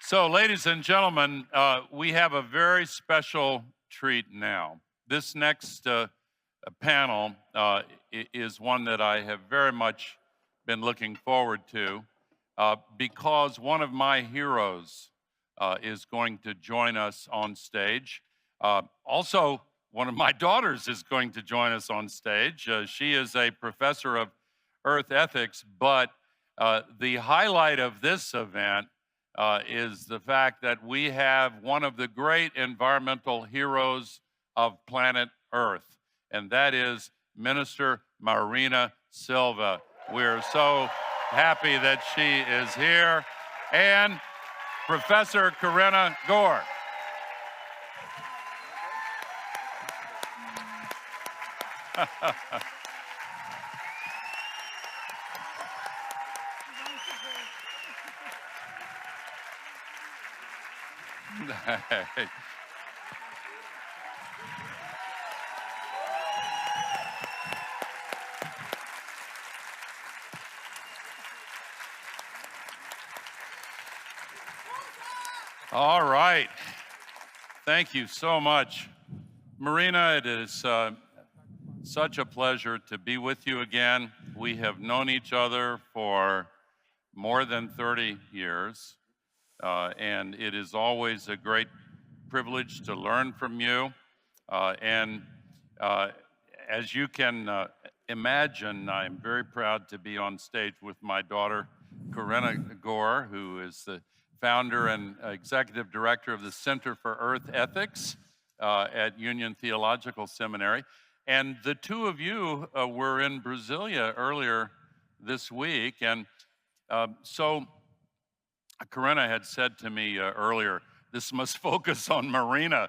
So, ladies and gentlemen, we have a very special treat now. This next panel is one that I have very much been looking forward to because one of my heroes is going to join us on stage. Also, one of my daughters is going to join us on stage. She is a professor of Earth ethics, but the highlight of this event is the fact that we have one of the great environmental heroes of planet Earth, and that is Minister Marina Silva. We're so happy that she is here, and Professor Corinna Gore. All right. Thank you so much. Marina, it is such a pleasure to be with you again. We have known each other for more than 30 years, and it is always a great privilege to learn from you. As you can imagine, I'm very proud to be on stage with my daughter, Corinna Gore, who is the founder and executive director of the Center for Earth Ethics at Union Theological Seminary. And the two of you were in Brasilia earlier this week. And so Corinna had said to me earlier, this must focus on Marina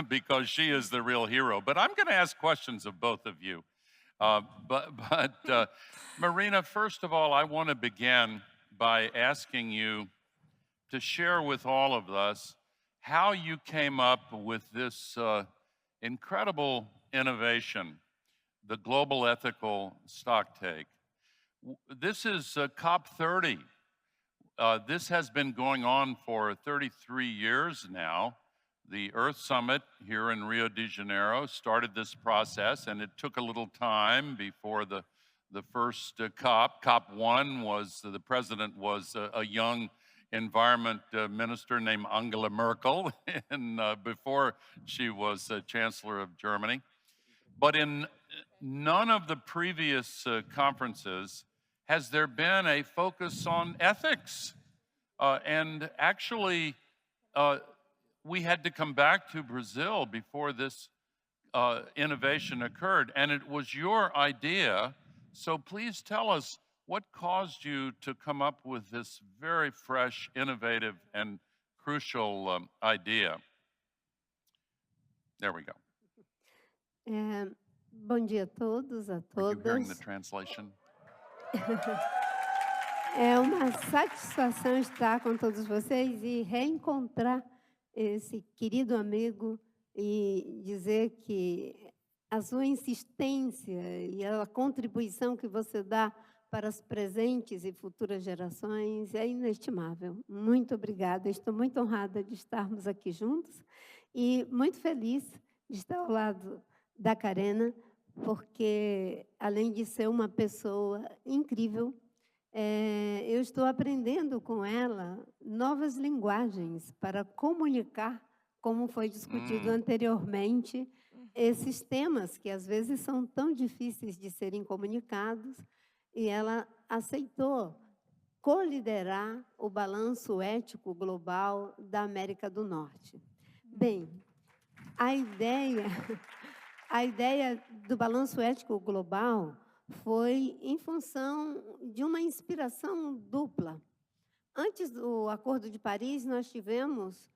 because she is the real hero. But I'm going to ask questions of both of you. Marina, first of all, I want to begin by asking you to share with all of us how you came up with this incredible innovation, the Global Ethical Stocktake. This is COP30. This has been going on for 33 years now. The Earth Summit here in Rio de Janeiro started this process, and it took a little time before the first COP. COP1 was, the president was a young environment minister named Angela Merkel, and before she was Chancellor of Germany. But in none of the previous conferences has there been a focus on ethics. And actually, we had to come back to Brazil before this innovation occurred, and it was your idea. So please tell us what caused you to come up with this very fresh, innovative, and crucial idea. There we go. Bom dia a todos, a Are you hearing the todas. translation? É uma satisfação estar com todos vocês e reencontrar esse querido amigo e dizer que a sua insistência e a contribuição que você dá para as presentes e futuras gerações é inestimável. Muito obrigada, estou muito honrada de estarmos aqui juntos e muito feliz de estar ao lado da Karena, porque, além de ser uma pessoa incrível, eu estou aprendendo com ela novas linguagens para comunicar, como foi discutido anteriormente, esses temas que às vezes são tão difíceis de serem comunicados, e ela aceitou coliderar o balanço ético global da América do Norte. Bem, a ideia do balanço ético global foi em função de uma inspiração dupla. Antes do Acordo de Paris, nós tivemos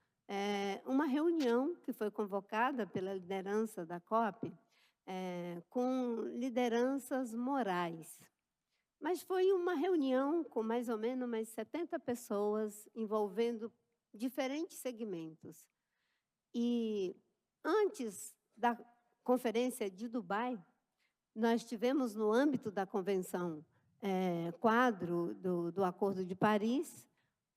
uma reunião que foi convocada pela liderança da COP, com lideranças morais. Mas foi uma reunião com mais ou menos umas 70 pessoas, envolvendo diferentes segmentos. E antes da Conferência de Dubai, nós tivemos, no âmbito da Convenção Quadro do Acordo de Paris,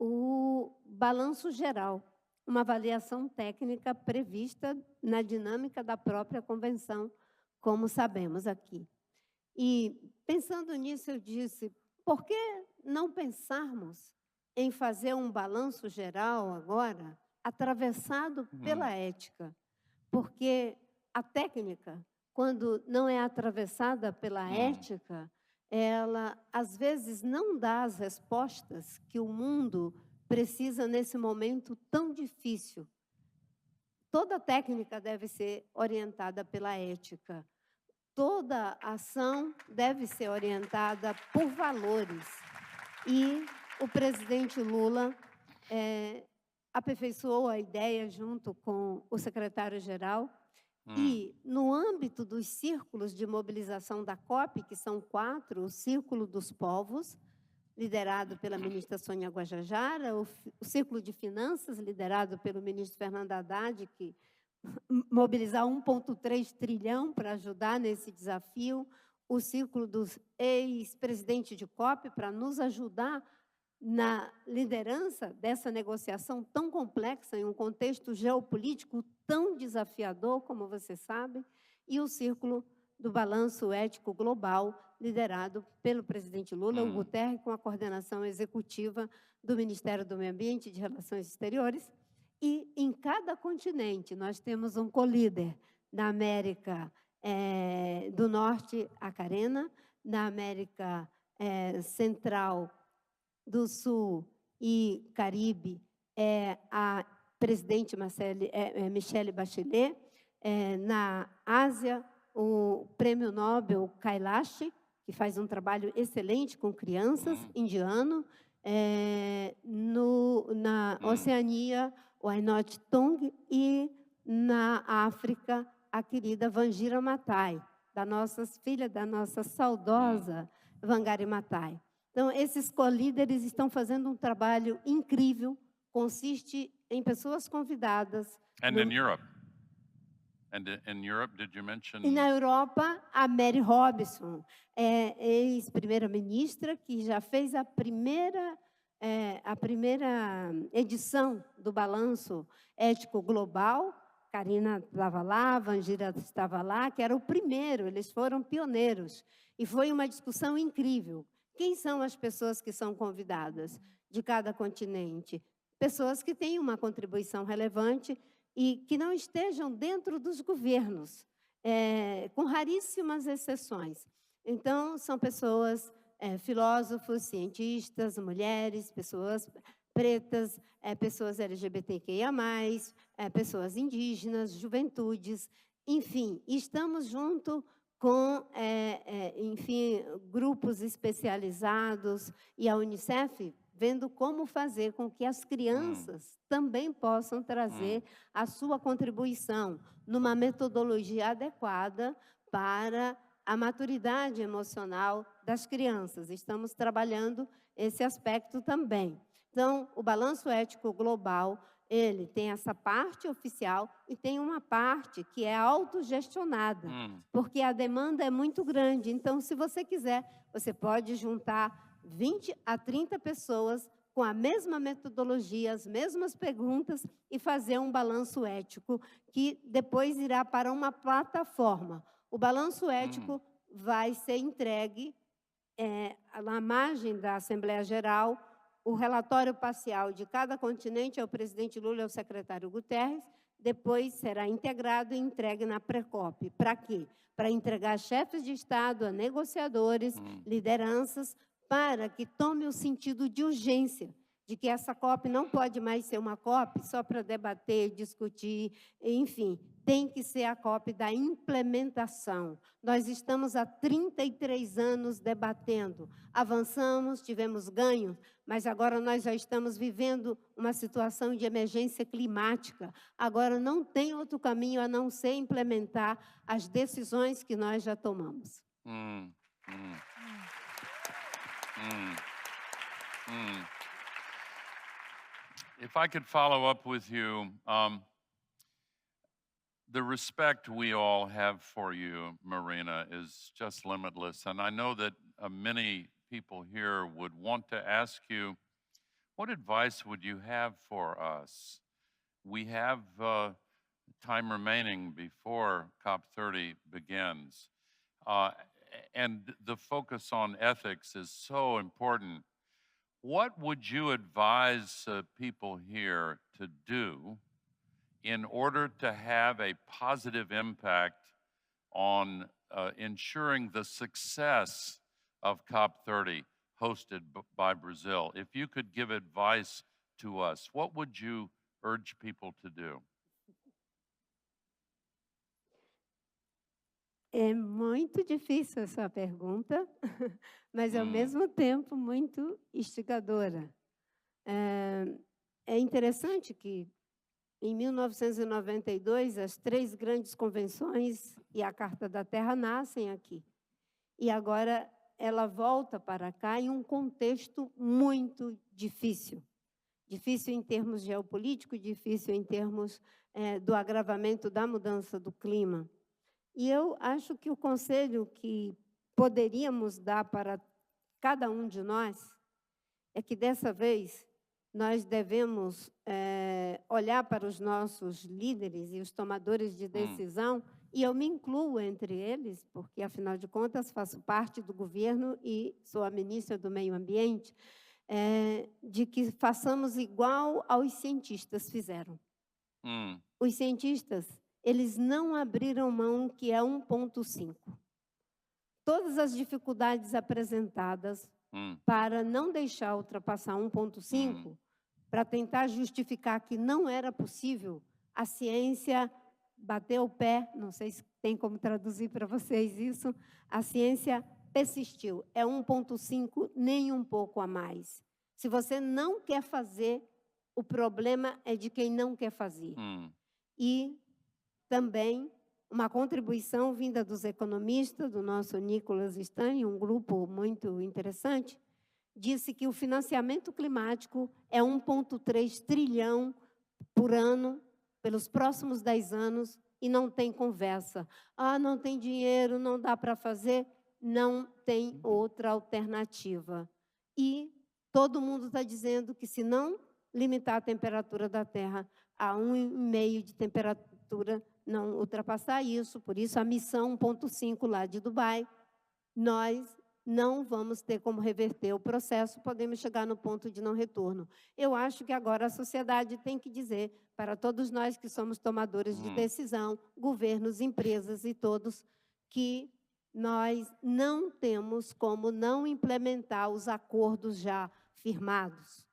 o balanço geral, uma avaliação técnica prevista na dinâmica da própria convenção, como sabemos aqui. E, pensando nisso, eu disse, por que não pensarmos em fazer um balanço geral agora, atravessado pela ética? Porque a técnica, quando não é atravessada pela ética, ela, às vezes, não dá as respostas que o mundo precisa nesse momento tão difícil. Toda técnica deve ser orientada pela ética. Toda ação deve ser orientada por valores. E o presidente Lula aperfeiçoou a ideia junto com o secretário-geral. E, no âmbito dos círculos de mobilização da COP, que são 4, o Círculo dos Povos, liderado pela ministra Sônia Guajajara, o Círculo de Finanças, liderado pelo ministro Fernando Haddad, que mobilizar 1,3 trilhão para ajudar nesse desafio, o Círculo dos ex-presidentes de COP, para nos ajudar na liderança dessa negociação tão complexa, em um contexto geopolítico tão desafiador, como você sabe, e o Círculo do Balanço Ético Global, liderado pelo presidente Lula, o Guterres, com a coordenação executiva do Ministério do Meio Ambiente e de Relações Exteriores. E, em cada continente, nós temos um co-líder. Na América do Norte, a Carena, na América Central, do Sul e Caribe, a presidente Michelle Bachelet, na Ásia, o prêmio Nobel Kailash, que faz um trabalho excelente com crianças, indiano, na Oceania, o Ainot Tong, e na África, a querida Vangira Maathai, filha da nossa saudosa Wangari Maathai. Então, esses co-líderes estão fazendo um trabalho incrível, consiste em pessoas convidadas. And in Europe? And in Europe, did you mention? E na Europa, a Mary Robinson, ex-primeira-ministra, que já fez a primeira edição do Balanço Ético Global. Karina estava lá, Vangira estava lá, que era o primeiro, eles foram pioneiros. E foi uma discussão incrível. Quem são as pessoas que são convidadas de cada continente? Pessoas que têm uma contribuição relevante e que não estejam dentro dos governos, com raríssimas exceções. Então, são pessoas, filósofos, cientistas, mulheres, pessoas pretas, pessoas LGBTQIA+, pessoas indígenas, juventudes, enfim, estamos junto com, enfim, grupos especializados e a Unicef vendo como fazer com que as crianças também possam trazer a sua contribuição numa metodologia adequada para a maturidade emocional das crianças. Estamos trabalhando esse aspecto também. Então, o Balanço Ético Global, ele tem essa parte oficial e tem uma parte que é autogestionada, porque a demanda é muito grande. Então, se você quiser, você pode juntar 20 a 30 pessoas com a mesma metodologia, as mesmas perguntas e fazer um balanço ético que depois irá para uma plataforma. O balanço ético vai ser entregue à margem da Assembleia Geral. O relatório parcial de cada continente ao presidente Lula e ao secretário Guterres, depois será integrado e entregue na Pré-COP. Para quê? Para entregar a chefes de Estado, a negociadores, lideranças, para que tome o sentido de urgência, de que essa COP não pode mais ser uma COP só para debater, discutir, enfim, tem que ser a COP da implementação. Nós estamos há 33 anos debatendo, avançamos, tivemos ganhos, mas agora nós já estamos vivendo uma situação de emergência climática. Agora não tem outro caminho a não ser implementar as decisões que nós já tomamos. If I could follow up with you, the respect we all have for you, Marina, is just limitless. And I know that many people here would want to ask you, what advice would you have for us? We have time remaining before COP30 begins. And the focus on ethics is so important. What would you advise people here to do in order to have a positive impact on ensuring the success of COP30 hosted by Brazil? If you could give advice to us, what would you urge people to do? É muito difícil a sua pergunta, mas ao mesmo tempo muito instigadora. É interessante que em 1992 as 3 grandes convenções e a Carta da Terra nascem aqui. E agora ela volta para cá em um contexto muito difícil. Difícil em termos geopolíticos, difícil em termos do agravamento da mudança do clima. E eu acho que o conselho que poderíamos dar para cada um de nós é que, dessa vez, nós devemos olhar para os nossos líderes e os tomadores de decisão, e eu me incluo entre eles, porque, afinal de contas, faço parte do governo e sou a ministra do Meio Ambiente, de que façamos igual aos cientistas fizeram. Os cientistas, eles não abriram mão que é 1,5. Todas as dificuldades apresentadas para não deixar ultrapassar 1,5, para tentar justificar que não era possível, a ciência bateu o pé, não sei se tem como traduzir para vocês isso, a ciência persistiu, é 1,5 nem um pouco a mais. Se você não quer fazer, o problema é de quem não quer fazer. E também uma contribuição vinda dos economistas, do nosso Nicholas Stern, um grupo muito interessante, disse que o financiamento climático é 1,3 trilhão por ano, pelos próximos 10 anos, e não tem conversa. Não tem dinheiro, não dá para fazer, não tem outra alternativa. E todo mundo está dizendo que, se não limitar a temperatura da Terra a 1,5 de temperatura, não ultrapassar isso, por isso a missão 1,5 lá de Dubai, nós não vamos ter como reverter o processo, podemos chegar no ponto de não retorno. Eu acho que agora a sociedade tem que dizer para todos nós que somos tomadores de decisão, governos, empresas e todos, que nós não temos como não implementar os acordos já firmados.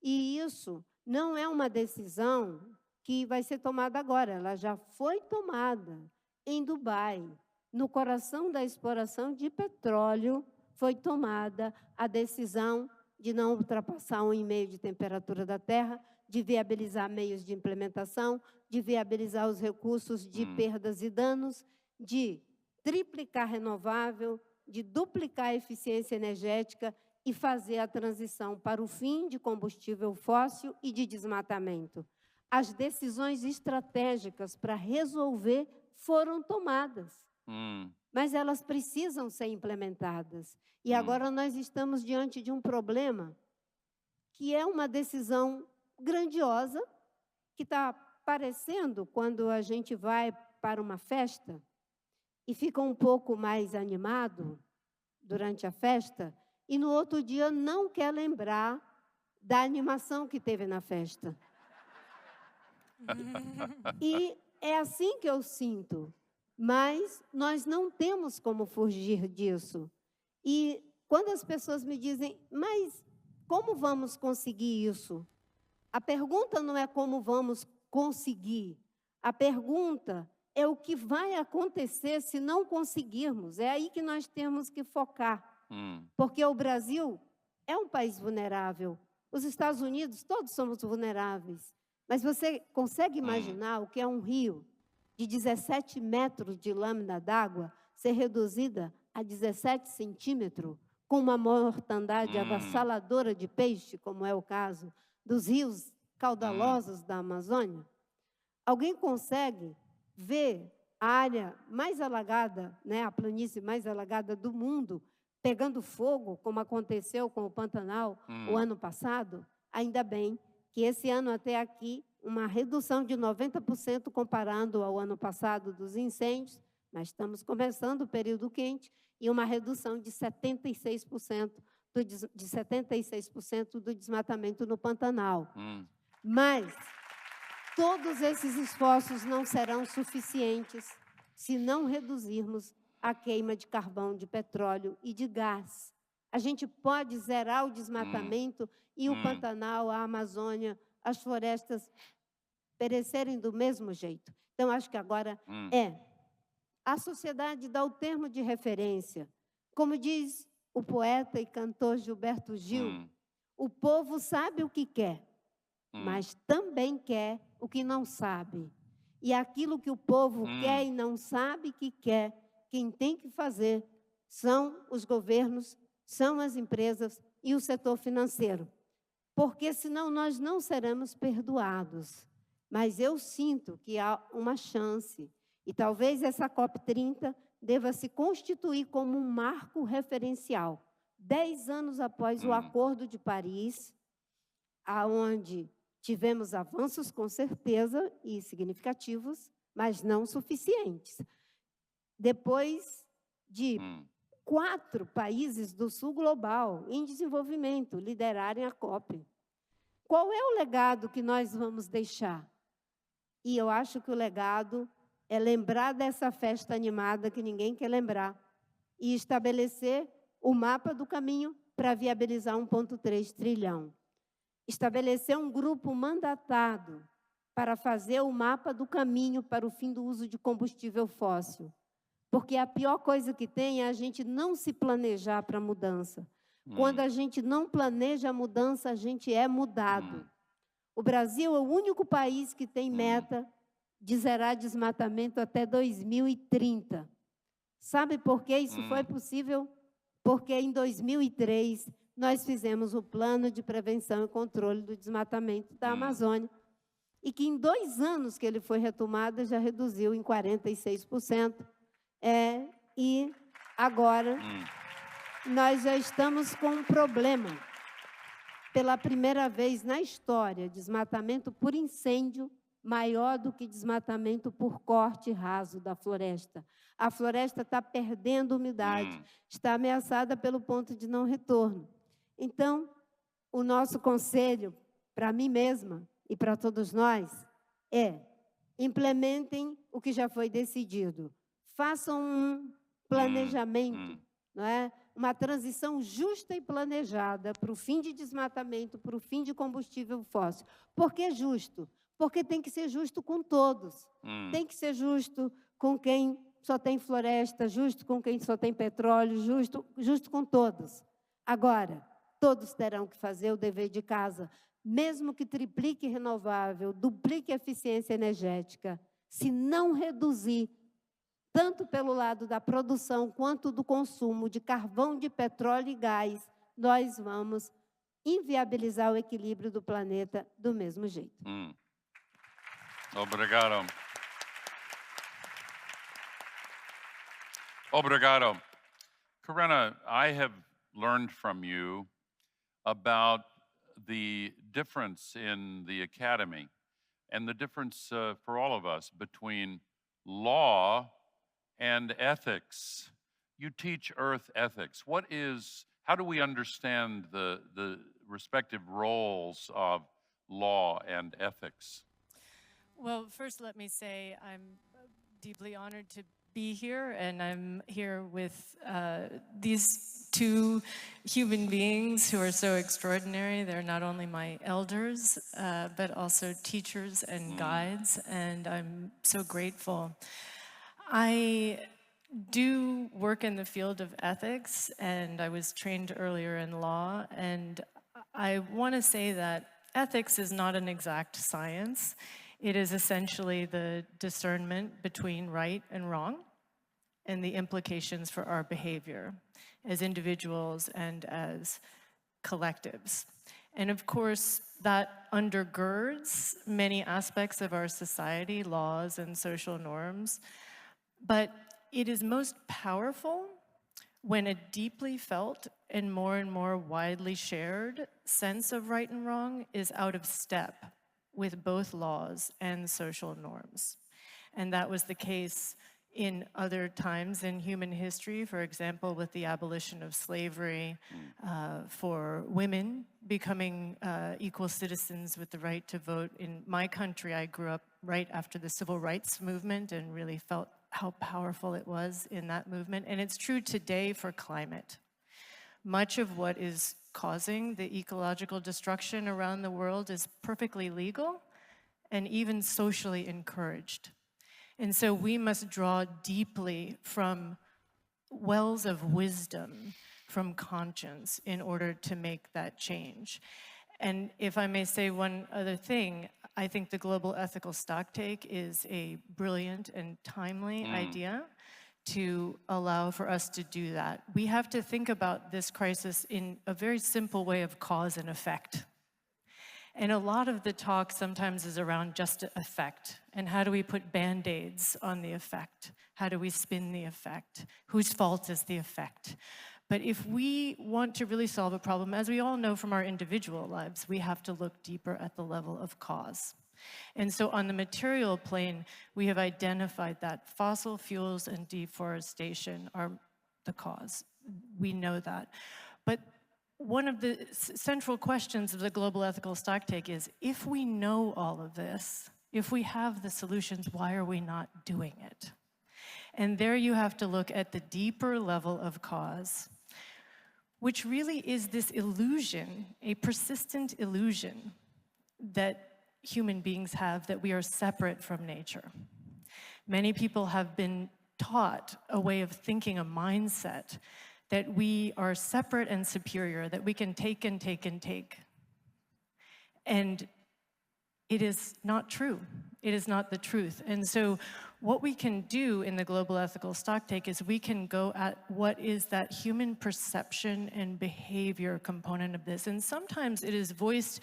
E isso não é uma decisão que vai ser tomada agora, ela já foi tomada em Dubai. No coração da exploração de petróleo, foi tomada a decisão de não ultrapassar 1,5 de temperatura da Terra, de viabilizar meios de implementação, de viabilizar os recursos de perdas e danos, de triplicar renovável, de duplicar a eficiência energética e fazer a transição para o fim de combustível fóssil e de desmatamento. As decisões estratégicas para resolver foram tomadas, mas elas precisam ser implementadas. E agora nós estamos diante de um problema que é uma decisão grandiosa, que está parecendo quando a gente vai para uma festa e fica um pouco mais animado durante a festa, e no outro dia não quer lembrar da animação que teve na festa. E é assim que eu sinto, mas nós não temos como fugir disso. E quando as pessoas me dizem, mas como vamos conseguir isso? A pergunta não é como vamos conseguir, a pergunta é o que vai acontecer se não conseguirmos. É aí que nós temos que focar, porque o Brasil é um país vulnerável, os Estados Unidos, todos somos vulneráveis. Mas você consegue imaginar o que é um rio de 17 metros de lâmina d'água ser reduzida a 17 centímetros, com uma mortandade avassaladora de peixe, como é o caso dos rios caudalosos da Amazônia? Alguém consegue ver a área mais alagada, né, a planície mais alagada do mundo, pegando fogo, como aconteceu com o Pantanal o ano passado? Ainda bem que esse ano até aqui, uma redução de 90% comparando ao ano passado dos incêndios, mas estamos começando o período quente, e uma redução de 76% de 76% do desmatamento no Pantanal. Mas todos esses esforços não serão suficientes se não reduzirmos a queima de carvão, de petróleo e de gás. A gente pode zerar o desmatamento e o Pantanal, a Amazônia, as florestas perecerem do mesmo jeito. Então, acho que agora a sociedade dá o termo de referência. Como diz o poeta e cantor Gilberto Gil, o povo sabe o que quer, mas também quer o que não sabe. E aquilo que o povo quer e não sabe que quer, quem tem que fazer são os governos, são as empresas e o setor financeiro. Porque senão nós não seremos perdoados. Mas eu sinto que há uma chance. E talvez essa COP30 deva se constituir como um marco referencial. 10 anos após o Acordo de Paris, aonde tivemos avanços com certeza e significativos, mas não suficientes. Depois de 4 países do sul global em desenvolvimento liderarem a COP. Qual é o legado que nós vamos deixar? E eu acho que o legado é lembrar dessa festa animada que ninguém quer lembrar e estabelecer o mapa do caminho para viabilizar 1,3 trilhão. Estabelecer um grupo mandatado para fazer o mapa do caminho para o fim do uso de combustível fóssil. Porque a pior coisa que tem é a gente não se planejar para a mudança. Quando a gente não planeja a mudança, a gente é mudado. O Brasil é o único país que tem meta de zerar desmatamento até 2030. Sabe por que isso foi possível? Porque em 2003 nós fizemos o Plano de Prevenção e Controle do Desmatamento da Amazônia, e que em 2 anos que ele foi retomado, já reduziu em 46%. E agora nós já estamos com um problema. Pela primeira vez na história, desmatamento por incêndio maior do que desmatamento por corte raso da floresta. A floresta está perdendo umidade, está ameaçada pelo ponto de não retorno. Então, o nosso conselho, para mim mesma e para todos nós, é: implementem o que já foi decidido. Façam um planejamento, não é? Uma transição justa e planejada para o fim de desmatamento, para o fim de combustível fóssil. Por que justo? Porque tem que ser justo com todos. Tem que ser justo com quem só tem floresta, justo com quem só tem petróleo, justo com todos. Agora, todos terão que fazer o dever de casa, mesmo que triplique renovável, duplique eficiência energética. Se não reduzir, tanto pelo lado da produção quanto do consumo de carvão, de petróleo e gás, nós vamos inviabilizar o equilíbrio do planeta do mesmo jeito. Obrigado. Obrigado. Corinna, I have learned from you about the difference in the academy and the difference for all of us between law and ethics. You teach earth ethics. How do we understand the respective roles of law and ethics? Well, first let me say I'm deeply honored to be here, and I'm here with these 2 human beings who are so extraordinary. They're not only my elders, but also teachers and guides, and I'm so grateful. I do work in the field of ethics, and I was trained earlier in law, and I want to say that ethics is not an exact science. It is essentially the discernment between right and wrong and the implications for our behavior as individuals and as collectives. And of course, that undergirds many aspects of our society, laws and social norms. But it is most powerful when a deeply felt and more widely shared sense of right and wrong is out of step with both laws and social norms. And that was the case in other times in human history, for example, with the abolition of slavery, for women becoming equal citizens with the right to vote. In my country, I grew up right after the civil rights movement and really felt how powerful it was in that movement. And it's true today for climate. Much of what is causing the ecological destruction around the world is perfectly legal and even socially encouraged. And so we must draw deeply from wells of wisdom, from conscience, in order to make that change. And if I may say one other thing, I think the global ethical stocktake is a brilliant and timely idea to allow for us to do that. We have to think about this crisis in a very simple way of cause and effect. And a lot of the talk sometimes is around just effect. And how do we put Band-Aids on the effect? How do we spin the effect? Whose fault is the effect? But if we want to really solve a problem, as we all know from our individual lives, we have to look deeper at the level of cause. And so on the material plane, we have identified that fossil fuels and deforestation are the cause. We know that. But one of the central questions of the global ethical stocktake is, if we know all of this, if we have the solutions, why are we not doing it? And there you have to look at the deeper level of cause, which really is this illusion, a persistent illusion that human beings have, that we are separate from nature. Many people have been taught a way of thinking, a mindset, that we are separate and superior, that we can take and take and take. And it is not true. It is not the truth. And so what we can do in the global ethical stocktake is we can go at what is that human perception and behavior component of this. And sometimes it is voiced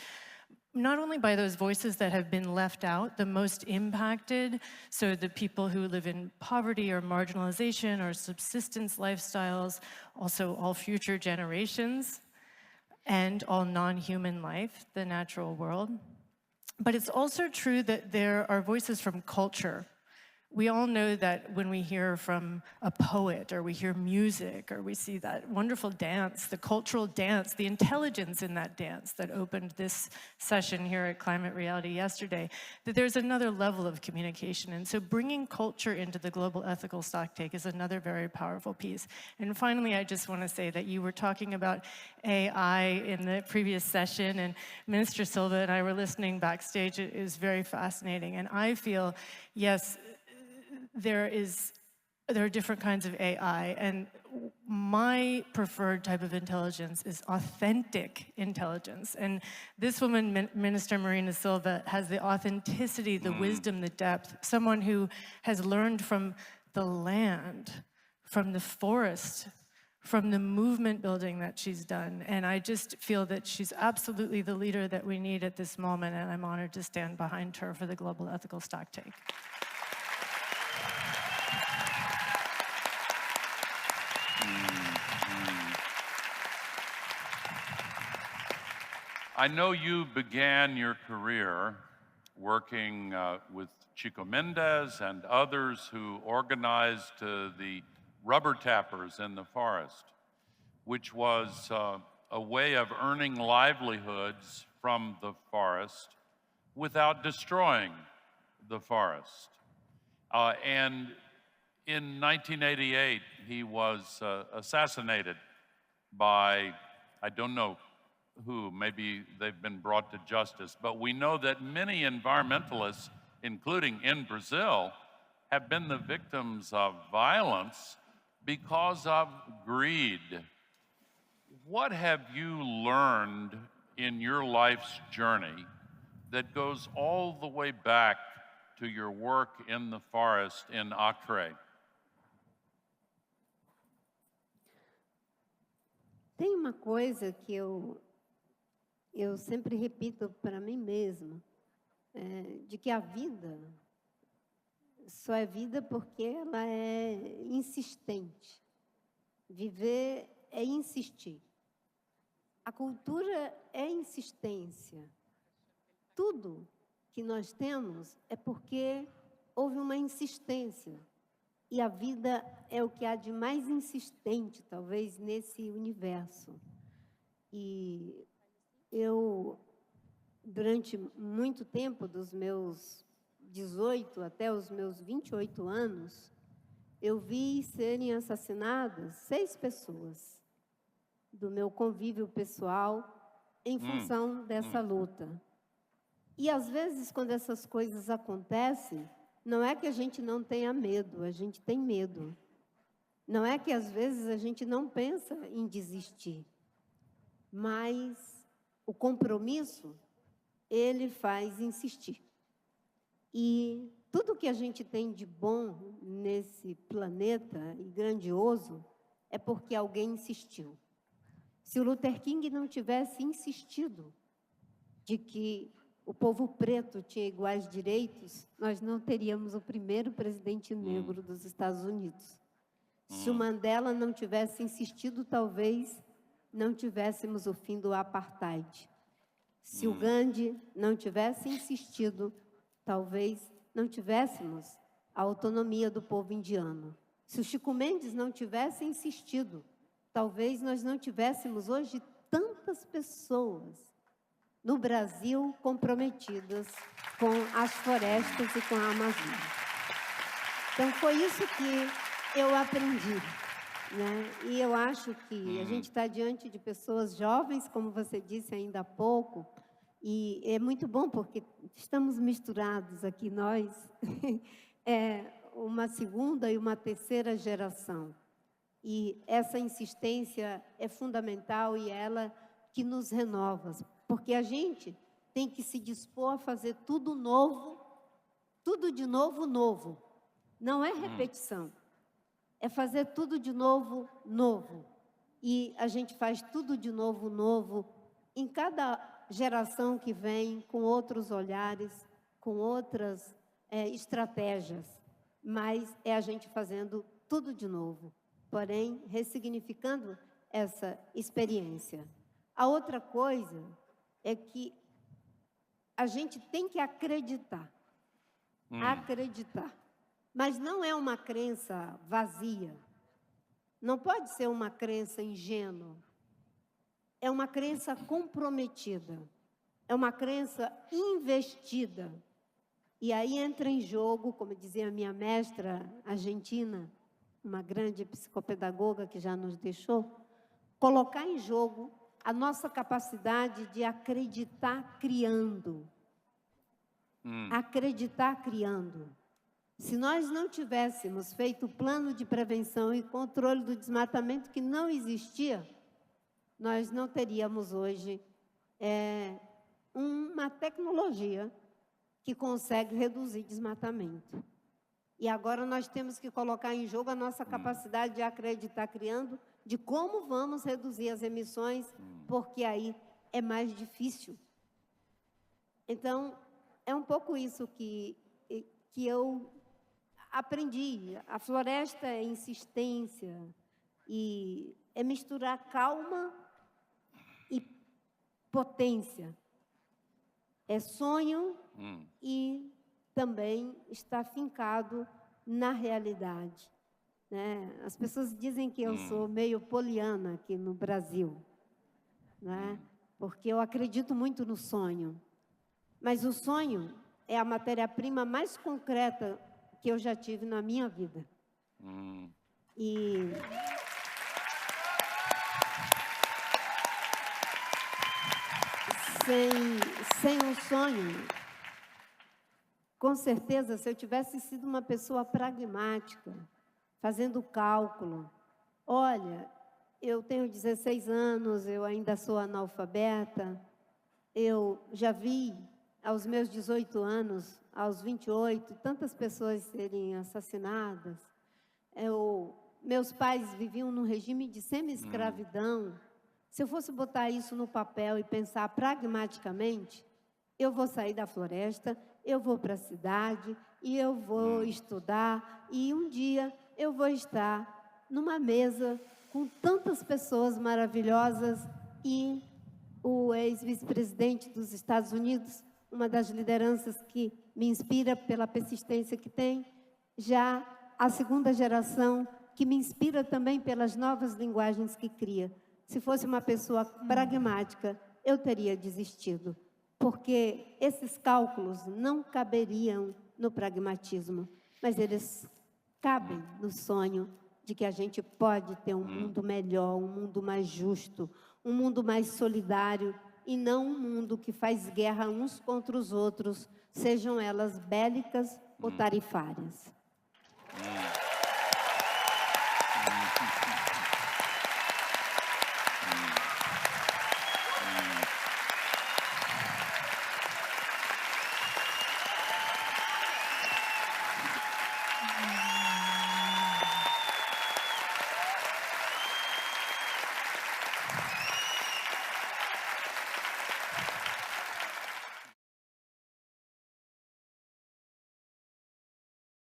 not only by those voices that have been left out, the most impacted, so the people who live in poverty or marginalization or subsistence lifestyles, also all future generations, and all non-human life, the natural world. But it's also true that there are voices from culture. We all know that when we hear from a poet, or we hear music, or we see that wonderful dance, the cultural dance, the intelligence in that dance that opened this session here at Climate Reality yesterday, that there's another level of communication. And so bringing culture into the global ethical stocktake is another very powerful piece. And finally, I just want to say that you were talking about AI in the previous session, and Minister Silva and I were listening backstage. It is very fascinating. And I feel, yes, there are different kinds of AI, and my preferred type of intelligence is authentic intelligence. And this woman, Minister Marina Silva, has the authenticity, the wisdom, the depth, someone who has learned from the land, from the forest, from the movement building that she's done. And I just feel that she's absolutely the leader that we need at this moment, and I'm honored to stand behind her for the global ethical stocktake. I know you began your career working with Chico Mendes and others who organized the rubber tappers in the forest, which was a way of earning livelihoods from the forest without destroying the forest. And in 1988, he was assassinated by, I don't know who, maybe they've been brought to justice, but we know that many environmentalists, including in Brazil, have been the victims of violence because of greed. What have you learned in your life's journey that goes all the way back to your work in the forest in Acre? Tem uma coisa que eu sempre repito para mim mesma, de que a vida só é vida porque ela é insistente. Viver é insistir. A cultura é insistência. Tudo que nós temos é porque houve uma insistência. E a vida é o que há de mais insistente, talvez, nesse universo. E eu, durante muito tempo, dos meus 18 até os meus 28 anos, eu vi serem assassinadas 6 pessoas do meu convívio pessoal em função dessa luta. E, às vezes, quando essas coisas acontecem, não é que a gente não tenha medo, a gente tem medo. Não é que, às vezes, a gente não pensa em desistir. Mas o compromisso, ele faz insistir. E tudo que a gente tem de bom nesse planeta e grandioso é porque alguém insistiu. Se o Luther King não tivesse insistido de que o povo preto tinha iguais direitos, nós não teríamos o primeiro presidente negro dos Estados Unidos. Se o Mandela não tivesse insistido, talvez não tivéssemos o fim do apartheid. Se o Gandhi não tivesse insistido, talvez não tivéssemos a autonomia do povo indiano. Se o Chico Mendes não tivesse insistido, talvez nós não tivéssemos hoje tantas pessoas no Brasil comprometidas com as florestas e com a Amazônia. Então, foi isso que eu aprendi, né? E eu acho que a gente está diante de pessoas jovens, como você disse ainda há pouco, e é muito bom porque estamos misturados aqui, nós, uma segunda e uma terceira geração. E essa insistência é fundamental e ela que nos renova, porque a gente tem que se dispor a fazer tudo novo, tudo de novo, novo. Não é repetição, é fazer tudo de novo, novo. E a gente faz tudo de novo, novo, em cada geração que vem, com outros olhares, com outras estratégias, mas é a gente fazendo tudo de novo, porém ressignificando essa experiência. A outra coisa é que a gente tem que acreditar, acreditar, mas não é uma crença vazia, não pode ser uma crença ingênua, é uma crença comprometida, é uma crença investida. E aí entra em jogo, como dizia a minha mestra argentina, uma grande psicopedagoga que já nos deixou, colocar em jogo a nossa capacidade de acreditar criando. Acreditar criando. Se nós não tivéssemos feito o plano de prevenção e controle do desmatamento que não existia, nós não teríamos hoje uma tecnologia que consegue reduzir desmatamento. E agora nós temos que colocar em jogo a nossa capacidade de acreditar criando, de como vamos reduzir as emissões, porque aí é mais difícil. Então, é um pouco isso que eu aprendi. A floresta é insistência e é misturar calma e potência. É sonho e também está fincado na realidade, né? As pessoas dizem que eu sou meio poliana aqui no Brasil, né? Porque eu acredito muito no sonho. Mas o sonho é a matéria-prima mais concreta que eu já tive na minha vida. E sem um sonho, com certeza, se eu tivesse sido uma pessoa pragmática, fazendo cálculo, olha, eu tenho 16 anos, eu ainda sou analfabeta, eu já vi aos meus 18 anos, aos 28, tantas pessoas serem assassinadas. Meus pais viviam num regime de semi-escravidão. Se eu fosse botar isso no papel e pensar pragmaticamente, eu vou sair da floresta, eu vou para a cidade, e eu vou estudar, e um dia eu vou estar numa mesa com tantas pessoas maravilhosas e o ex-vice-presidente dos Estados Unidos, uma das lideranças que me inspira pela persistência que tem, já a segunda geração, que me inspira também pelas novas linguagens que cria. Se fosse uma pessoa pragmática, eu teria desistido, porque esses cálculos não caberiam no pragmatismo, mas eles cabem no sonho de que a gente pode ter um mundo melhor, um mundo mais justo, um mundo mais solidário, e não um mundo que faz guerra uns contra os outros, sejam elas bélicas ou tarifárias.